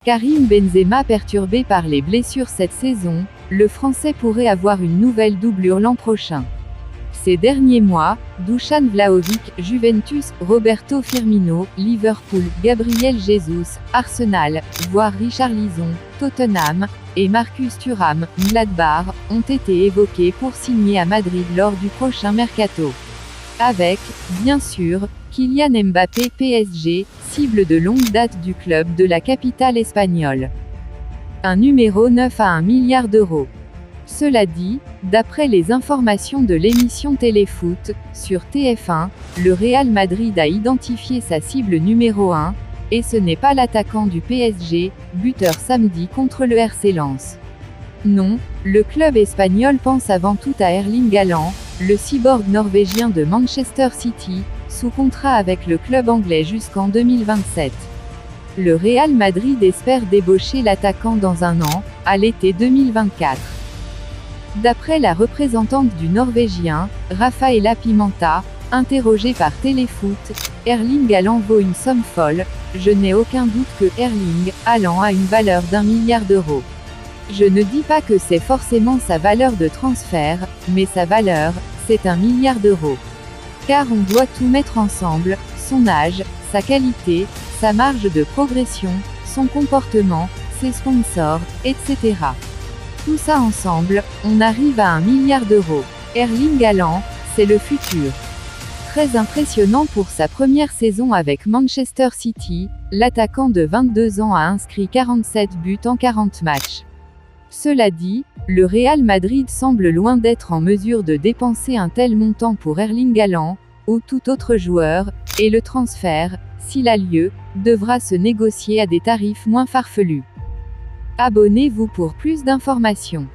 Karim Benzema perturbé par les blessures cette saison, le Français pourrait avoir une nouvelle doublure l'an prochain. Ces derniers mois, Dusan Vlahovic, Juventus, Roberto Firmino, Liverpool, Gabriel Jesus, Arsenal, voire Richarlison, Tottenham, et Marcus Thuram, Gladbach, ont été évoqués pour signer à Madrid lors du prochain mercato. Avec, bien sûr, Kylian Mbappé PSG, cible de longue date du club de la capitale espagnole. Un numéro 9 à 1 milliard d'euros. Cela dit, d'après les informations de l'émission Téléfoot, sur TF1, le Real Madrid a identifié sa cible numéro 1, et ce n'est pas l'attaquant du PSG, buteur samedi contre le RC Lens. Non, le club espagnol pense avant tout à Erling Haaland, le cyborg norvégien de Manchester City, sous contrat avec le club anglais jusqu'en 2027. Le Real Madrid espère débaucher l'attaquant dans un an, à l'été 2024. D'après la représentante du Norvégien, Rafaela Pimenta, interrogée par Téléfoot, Erling Haaland vaut une somme folle, je n'ai aucun doute que Erling Haaland a une valeur d'1 milliard d'euros. Je ne dis pas que c'est forcément sa valeur de transfert, mais sa valeur, c'est 1 milliard d'euros. Car on doit tout mettre ensemble, son âge, sa qualité, sa marge de progression, son comportement, ses sponsors, etc. Tout ça ensemble, on arrive à 1 milliard d'euros. Erling Haaland, c'est le futur. Très impressionnant pour sa première saison avec Manchester City, l'attaquant de 22 ans a inscrit 47 buts en 40 matchs. Cela dit, le Real Madrid semble loin d'être en mesure de dépenser un tel montant pour Erling Haaland, ou tout autre joueur, et le transfert, s'il a lieu, devra se négocier à des tarifs moins farfelus. Abonnez-vous pour plus d'informations.